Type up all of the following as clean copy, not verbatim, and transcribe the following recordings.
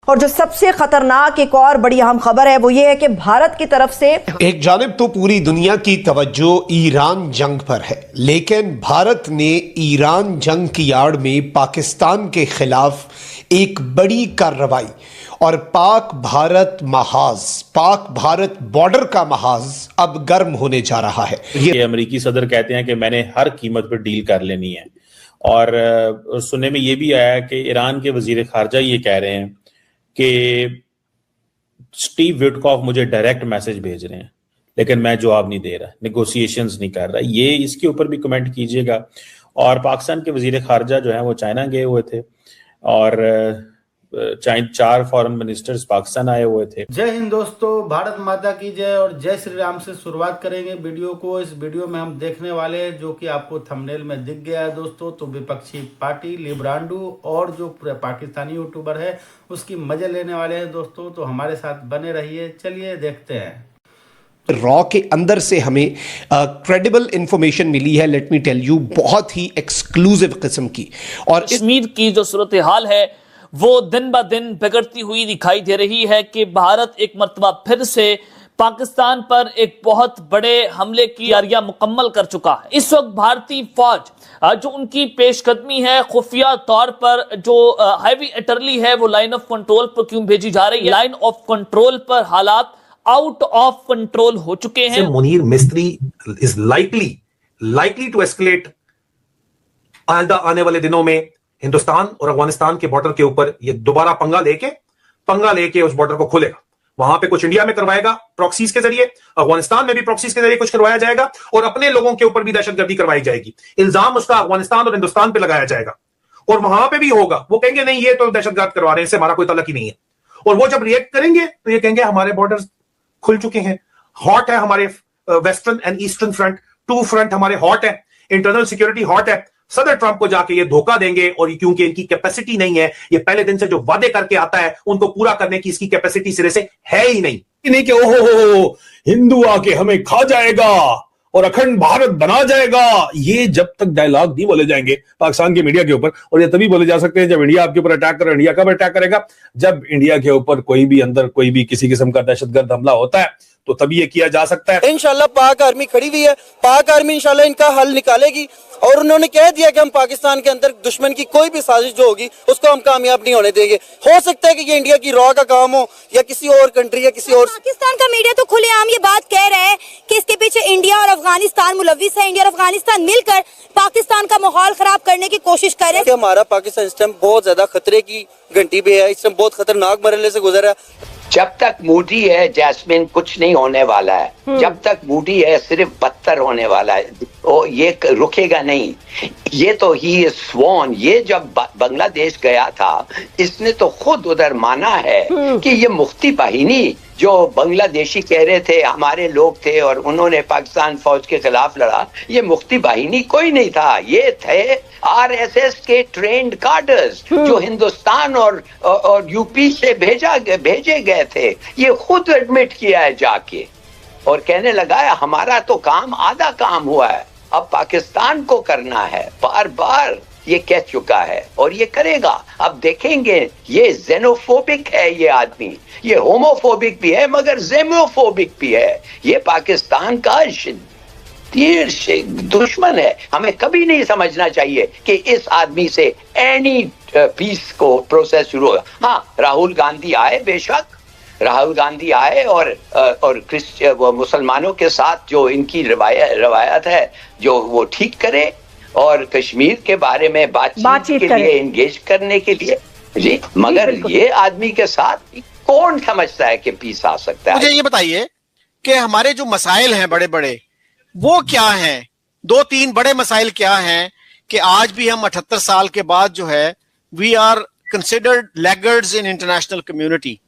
और जो सबसे खतरनाक एक और बड़ी अहम खबर है वो ये है कि भारत की तरफ से एक जानिब तो पूरी दुनिया की तवज्जो ईरान जंग पर है, लेकिन भारत ने ईरान जंग की आड़ में पाकिस्तान के खिलाफ एक बड़ी कार्रवाई और पाक भारत बॉर्डर का महाज अब गर्म होने जा रहा है। ये अमेरिकी सदर कहते हैं कि मैंने हर कीमत पर डील कर लेनी है। और सुनने में ये भी आया कि ईरान के वजीर खारजा ये कह रहे हैं कि स्टीव विटकॉफ मुझे डायरेक्ट मैसेज भेज रहे हैं, लेकिन मैं जवाब नहीं दे रहा, नेगोशिएशंस नहीं कर रहा। ये इसके ऊपर भी कमेंट कीजिएगा। और पाकिस्तान के वजीर खारजा जो है वो चाइना गए हुए थे और 4 फॉरेन मिनिस्टर्स पाकिस्तान आए हुए थे। जय हिंद दोस्तों, भारत माता की जय और जय श्री राम से शुरुआत करेंगे वीडियो को। इस वीडियो में हम देखने वाले हैं, जो कि आपको थंबनेल में दिख गया है दोस्तों, तो विपक्षी पार्टी लिब्रांडो और जो पाकिस्तानी यूट्यूबर है उसकी मजे लेने वाले हैं दोस्तों। तो हमारे साथ बने रहिए, चलिए देखते हैं। रॉ के अंदर से हमें क्रेडिबल इंफॉर्मेशन मिली है, लेट मी टेल यू, बहुत ही एक्सक्लूसिव किस्म की। और कश्मीर की जो सूरत हाल है वो दिन ब दिन बिगड़ती हुई दिखाई दे रही है कि भारत एक मर्तबा फिर से पाकिस्तान पर एक बहुत बड़े हमले की तैयारियां मुकम्मल कर चुका है। इस वक्त भारतीय फौज जो उनकी पेशकदमी है खुफिया तौर पर, जो हैवी अटरली है, वो लाइन ऑफ कंट्रोल पर क्यों भेजी जा रही है? लाइन ऑफ कंट्रोल पर हालात आउट ऑफ कंट्रोल हो चुके हैं। मुनीर मिस्त्री इज लाइकली टू एस्केलेट आने वाले दिनों में। हिंदुस्तान और अफगानिस्तान के बॉर्डर के ऊपर ये दोबारा पंगा लेके उस बॉर्डर को खोलेगा। वहां पे कुछ इंडिया में करवाएगा प्रॉक्सीज के जरिए, अफगानिस्तान में भी प्रॉक्सीज के जरिए कुछ करवाया जाएगा और अपने लोगों के ऊपर भी दहशतगर्दी करवाई जाएगी। इल्जाम उसका अफगानिस्तान और हिंदुस्तान पे लगाया जाएगा और वहां पे भी होगा, वो कहेंगे नहीं ये तो दहशतगर्द करवा रहे हैं, इससे हमारा कोई तल्लुक ही नहीं है। और वो जब रिएक्ट करेंगे तो ये कहेंगे हमारे बॉर्डर खुल चुके हैं, हॉट है हमारे western and eastern front, 2 front हमारे हॉट है, इंटरनल सिक्योरिटी हॉट है। सदर ट्रंप को जाके ये धोखा देंगे और क्योंकि इनकी कैपेसिटी नहीं है, ये पहले दिन से जो वादे करके आता है उनको पूरा करने की इसकी कैपेसिटी सिरे से है ही नहीं कि ओहो हिंदू आके हमें खा जाएगा और अखंड भारत बना जाएगा। ये जब तक डायलॉग नहीं बोले जाएंगे पाकिस्तान के मीडिया के ऊपर, और ये तभी बोले जा सकते हैं जब इंडिया आपके ऊपर अटैक करे। इंडिया कब अटैक करेगा? जब इंडिया के ऊपर कोई भी अंदर कोई भी किसी किस्म का दहशतगर्द हमला होता है तो तभी ये किया जा सकता है। इंशाल्लाह पाक आर्मी खड़ी हुई है, पाक आर्मी इंशाल्लाह इनका हल निकालेगी। और उन्होंने कह दिया कि हम पाकिस्तान के अंदर दुश्मन की कोई भी साजिश जो होगी उसको हम कामयाब नहीं होने देंगे। हो सकता है कि ये इंडिया की रॉ का काम हो या किसी और कंट्री या किसी और। पाकिस्तान का मीडिया तो खुलेआम ये बात कह रहा है कि इसके पीछे इंडिया और अफगानिस्तान मुलविस है, इंडिया और अफगानिस्तान मिलकर पाकिस्तान का माहौल खराब करने की कोशिश कर रहे हैं। हमारा पाकिस्तान इस टाइम बहुत ज्यादा खतरे की घंटी पे है, इस टाइम बहुत खतरनाक मरहले से गुजर रहा है। जब तक मूडी है जैस्मिन कुछ नहीं होने वाला है, जब तक मूडी है सिर्फ बदतर होने वाला है, वो ये रुकेगा नहीं। ये तो ही स्वॉन, ये जब बांग्लादेश गया था इसने तो खुद उधर माना है कि ये मुफ्ती बाहिनी जो बांग्लादेशी कह रहे थे हमारे लोग थे और उन्होंने पाकिस्तान फौज के खिलाफ लड़ा, ये मुफ्ती बाहिनी कोई नहीं था, ये थे आरएसएस के ट्रेंड कार्डर्स जो हिंदुस्तान और यूपी से भेजे गए थे। ये खुद एडमिट किया है जाके और कहने लगा है हमारा तो काम आधा काम हुआ है, अब पाकिस्तान को करना है। बार बार ये कह चुका है और ये करेगा। अब देखेंगे, ये जेनोफोबिक है ये आदमी, ये होमोफोबिक भी है मगर जेमोफोबिक भी है। ये पाकिस्तान का दुश्मन है। हमें कभी नहीं समझना चाहिए कि इस आदमी से एनी पीस को प्रोसेस शुरू होगा। हाँ, राहुल गांधी आए, बेशक राहुल गांधी आए और मुसलमानों के साथ जो इनकी रवायत है जो वो ठीक करे और कश्मीर के बारे में बातचीत के लिए एंगेज करने के लिए जी। मगर ये आदमी के साथ कौन समझता है कि पीस आ सकता है? मुझे ये बताइए कि हमारे जो मसाइल हैं बड़े बड़े वो क्या हैं? 2-3 बड़े मसाइल क्या हैं कि आज भी हम 78 साल के बाद जो है we are considered laggards in international community,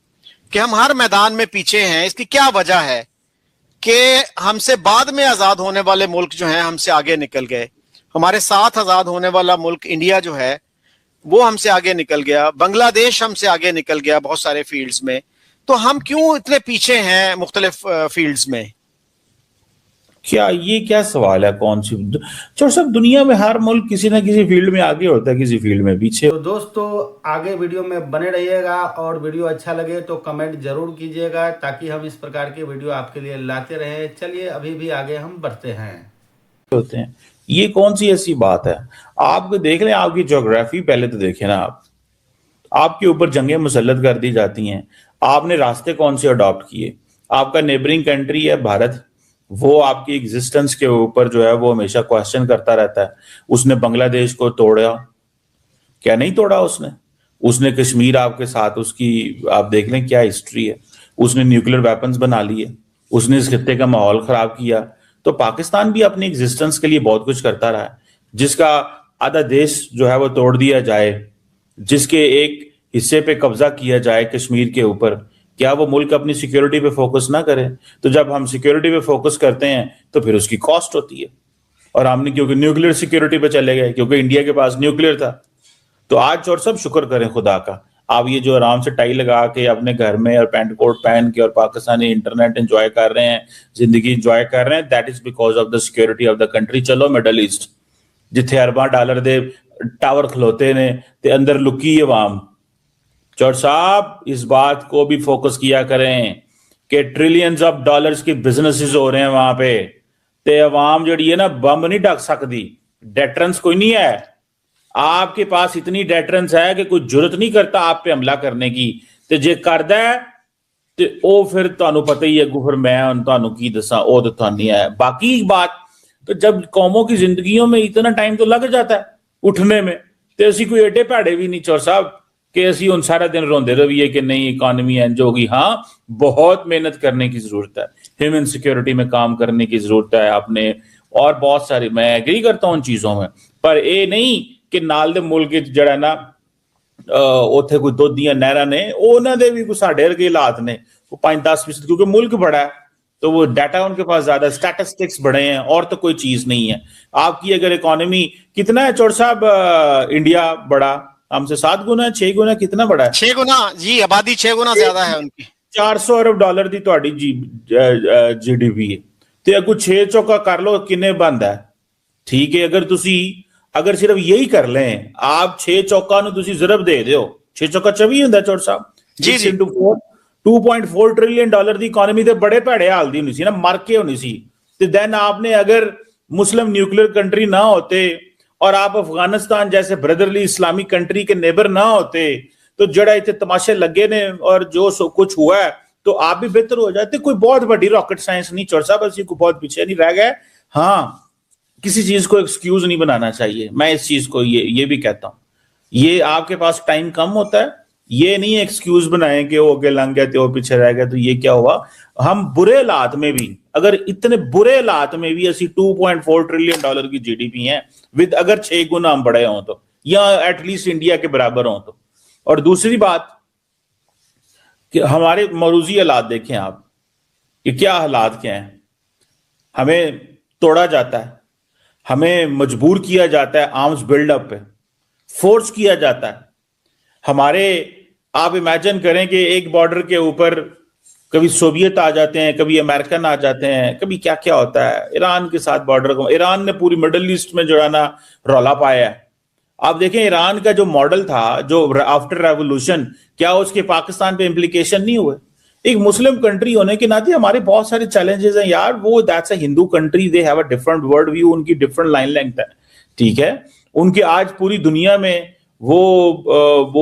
कि हम हर मैदान में पीछे हैं। इसकी क्या वजह है कि हमसे बाद में आजाद होने वाले मुल्क जो हैं हमसे आगे निकल गए। हमारे साथ आजाद होने वाला मुल्क इंडिया जो है वो हमसे आगे निकल गया, बांग्लादेश हमसे आगे निकल गया बहुत सारे फील्ड्स में। तो हम क्यों इतने पीछे हैं मुख्तलिफ फील्ड्स में? क्या सवाल है? कौन सी चोर साहब, दुनिया में हर मुल्क किसी ना किसी फील्ड में आगे होता है, किसी फील्ड में पीछे। तो दोस्तों आगे वीडियो में बने रहिएगा, और वीडियो अच्छा लगे तो कमेंट जरूर कीजिएगा, ताकि हम इस प्रकार के वीडियो आपके लिए लाते रहें। चलिए अभी भी आगे हम बढ़ते हैं। होते हैं, ये कौन सी ऐसी बात है? आप देख लें, आपकी ज्योग्राफी पहले तो देखें ना, आपके ऊपर जंगें मुसल्लत कर दी जाती हैं, आपने रास्ते कौन से अडॉप्ट किए? आपका नेबरिंग कंट्री है भारत, वो आपकी एग्जिस्टेंस के ऊपर जो है वो हमेशा क्वेश्चन करता रहता है। उसने बांग्लादेश को तोड़ा क्या? नहीं तोड़ा उसने कश्मीर आपके साथ, उसकी आप देख लें क्या हिस्ट्री है। उसने न्यूक्लियर वेपन्स बना लिए, उसने इस खित्ते का माहौल खराब किया। तो पाकिस्तान भी अपनी एग्जिस्टेंस के लिए बहुत कुछ करता रहा है। जिसका आधा देश जो है वो तोड़ दिया जाए, जिसके एक हिस्से पे कब्जा किया जाए कश्मीर के ऊपर, क्या वो मुल्क अपनी सिक्योरिटी पे फोकस ना करे? तो जब हम सिक्योरिटी पे फोकस करते हैं तो फिर उसकी कॉस्ट होती है। और हमने क्योंकि न्यूक्लियर सिक्योरिटी पे चले गए, क्योंकि इंडिया के पास न्यूक्लियर था। तो आज और सब शुक्र करें खुदा का, आप ये जो आराम से टाई लगा के अपने घर में और पैंट कोट पहन के और पाकिस्तानी इंटरनेट एंजॉय कर रहे हैं, जिंदगी एंजॉय कर रहे हैं, that is because of the security of the country. चलो मिडल ईस्ट जिथे अरबां डॉलर दे टावर खलोते ने ते अंदर लुकी अवाम। चौर साहब इस बात को भी फोकस किया करें कि ट्रिलियंस ऑफ डॉलर्स की बिजनेसेस हो रहे हैं वहां पे, ते अवाम जड़ी है ना बम नहीं ढक सकती। डेटरेंस कोई नहीं है, आपके पास इतनी डेटरेंस है कि कोई जरूरत नहीं करता आप पे हमला करने की। ते जे करदा है ते ओ फिर तुहानू पता ही है, फिर मैं हुण तुहानू की दसां, ओ तो तुहानू नहीं है। बाकी बात तो जब कौमों की जिंदगियों में इतना टाइम तो लग जाता है उठने में, तो असी कोई एडे भैड़े भी नहीं चौर साहब कि असी हुण सारा दिन रोंदे रहिए कि नहीं इकॉनमी इंज होगी। हाँ, बहुत मेहनत करने की जरूरत है, ह्यूमन सिक्योरिटी में काम करने की जरूरत है आपने, और बहुत सारी, मैं एग्री करता हूं उन चीजों में। पर ये नहीं कि नाल दे मुल्क जड़ा ना उत्थे कोई दुध दियां नहरां ने, उन्हां दे भी कोई साडे वर्गे हालात ने, 5-10%, क्योंकि मुल्क बड़ा है तो वो डाटा उनके पास ज्यादा, स्टैटिस्टिक्स बड़े हैं, और तो कोई चीज नहीं है। आपकी अगर इकोनॉमी कितना है चौर साहब? इंडिया बड़ा हमसे 7 गुना 6 गुना कितना बड़ा है? 6 गुना जी, आबादी 6 गुना ज्यादा है उनकी। 400 अरब डॉलर दी ਤੁਹਾਡੀ जीडीपी है, ਤੇ अगू 6 चौका कर लो किन्ने बनदा है। ठीक है, अगर सिर्फ यही कर लें, आप 6 चौका नु तुसी ज़रब दे दियो, 6 चौका 24 ਹੁੰਦਾ चौर साहब जी जी। 2.4 ट्रिलियन डॉलर दी इकोनॉमी ते बड़े भैड़े हाल दी होनी सी ना, मर के होनी सी। ते देन आपने अगर मुस्लिम न्यूक्लियर कंट्री ना होते और आप अफगानिस्तान जैसे ब्रदरली इस्लामिक कंट्री के नेबर ना होते, तो जड़ा इतने तमाशे लगे ने और जो कुछ हुआ है, तो आप भी बेहतर हो जाते। कोई बहुत बड़ी रॉकेट साइंस नहीं चौर साहब, ऐसी कोई बहुत पीछे नहीं रह गए। हाँ, किसी चीज को एक्सक्यूज नहीं बनाना चाहिए, मैं इस चीज को ये भी कहता हूं। ये आपके पास टाइम कम होता है, ये नहीं एक्सक्यूज बनाए कि वो आगे लंघ गया तो वो पीछे रह गया, तो ये क्या हुआ। हम बुरे हालात में भी, अगर इतने बुरे हालात में भी असी 2.4 ट्रिलियन डॉलर की जीडीपी है, विद अगर 6 गुना हम बड़े हों तो, या एटलीस्ट इंडिया के बराबर हों तो। और दूसरी बात कि हमारे मरूजी हालात देखें आप, कि क्या हालात क्या हैं। हमें तोड़ा जाता है, हमें मजबूर किया जाता है आर्म्स बिल्डअप पे, फोर्स किया जाता है हमारे। आप इमेजिन करें कि एक बॉर्डर के ऊपर कभी सोवियत आ जाते हैं, कभी अमेरिकन आ जाते हैं, कभी क्या क्या होता है। ईरान के साथ बॉर्डर को, ईरान ने पूरी मिडल ईस्ट में जो है ना रौला पाया है। आप देखें ईरान का जो मॉडल था, जो आफ्टर रेवोल्यूशन, क्या उसके पाकिस्तान पे इंप्लीकेशन नहीं हुए? एक मुस्लिम कंट्री होने के नाते हमारे बहुत सारे चैलेंजेस हैं यार। वो that's a Hindu country, they have a different world view, उनकी डिफरेंट लाइन लेंथ है, ठीक है। उनके आज पूरी दुनिया में वो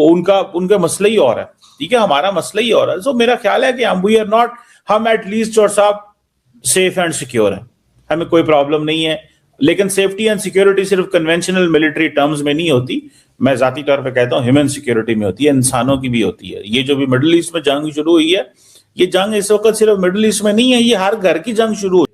उनका मसला ही और है, ठीक है, हमारा मसला ही और है। सो मेरा ख्याल है कि हम एटलीस्ट और साहब सेफ एंड सिक्योर है, हमें कोई प्रॉब्लम नहीं है। लेकिन सेफ्टी एंड सिक्योरिटी सिर्फ कन्वेंशनल मिलिट्री टर्म्स में नहीं होती, मैं जाती तौर पे कहता हूँ ह्यूमन सिक्योरिटी में होती है, इंसानों की भी होती है। ये जो भी मिडिल ईस्ट में जंग शुरू हुई है, ये जंग इस वक्त सिर्फ मिडिल ईस्ट में नहीं है, ये हर घर की जंग शुरू हुई।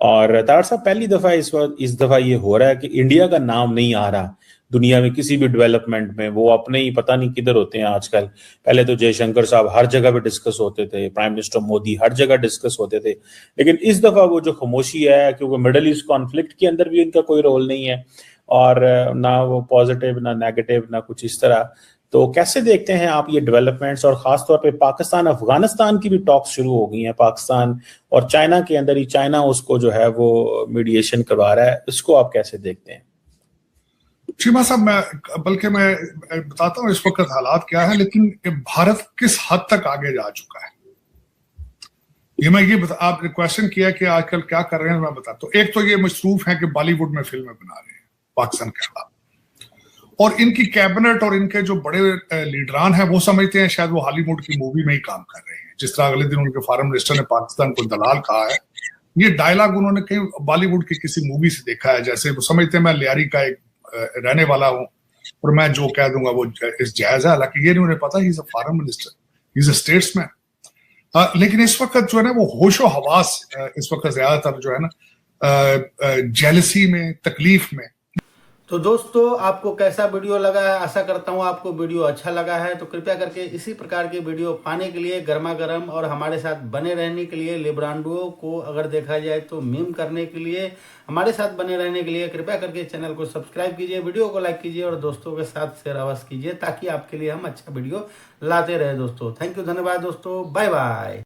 और तार साहब पहली दफा इस दफा ये हो रहा है कि इंडिया का नाम नहीं आ रहा दुनिया में किसी भी डेवलपमेंट में। वो अपने ही पता नहीं किधर होते हैं आजकल। पहले तो जयशंकर साहब हर जगह पे डिस्कस होते थे, प्राइम मिनिस्टर मोदी हर जगह डिस्कस होते थे, लेकिन इस दफा वो जो खामोशी है, क्योंकि मिडिल ईस्ट कॉन्फ्लिक्ट के अंदर भी इनका कोई रोल नहीं है, और ना वो पॉजिटिव ना नेगेटिव ना कुछ इस तरह, तो कैसे देखते हैं आप ये डेवलपमेंट्स, और खासतौर पे पाकिस्तान अफगानिस्तान की भी टॉक्स शुरू हो गई हैं, पाकिस्तान और चाइना के अंदर ही, चाइना उसको जो है वो मीडिएशन करवा रहा है, इसको आप कैसे देखते हैं? शीमा साहब, मैं बताता हूँ इस वक्त हालात क्या है, लेकिन भारत किस हद तक आगे जा चुका है आपने क्वेश्चन किया कि आजकल क्या कर रहे हैं, मैं बताता हूँ। एक तो ये मसरूफ है कि बॉलीवुड में फिल्में बना रहे हैं पाकिस्तान के खिलाफ, और इनकी कैबिनेट और इनके जो बड़े लीडरान हैं वो समझते हैं शायद वो हॉलीवुड की मूवी में ही काम कर रहे हैं। जिस तरह अगले दिन उनके फॉरेन मिनिस्टर ने पाकिस्तान को दलाल कहा है, ये डायलॉग उन्होंने कहीं बॉलीवुड की किसी मूवी से देखा है। जैसे वो समझते हैं मैं लियारी का एक रहने वाला हूं और मैं जो कह दूंगा वो इस जायज है, हालांकि ये नहीं उन्हें पता, he is a foreign minister, he is a statesman. लेकिन इस वक्त जो है ना वो होशो हवास इस वक्त ज्यादातर जो है ना जेलसी में, तकलीफ में। तो दोस्तों, आपको कैसा वीडियो लगा है? आशा करता हूँ आपको वीडियो अच्छा लगा है। तो कृपया करके इसी प्रकार के वीडियो पाने के लिए, गर्मा गर्म और हमारे साथ बने रहने के लिए, लिब्रांडो को अगर देखा जाए तो मीम करने के लिए, हमारे साथ बने रहने के लिए कृपया करके चैनल को सब्सक्राइब कीजिए, वीडियो को लाइक कीजिए और दोस्तों के साथ शेयर अवश्य कीजिए, ताकि आपके लिए हम अच्छा वीडियो लाते रहे दोस्तों। थैंक यू, धन्यवाद दोस्तों, बाय बाय।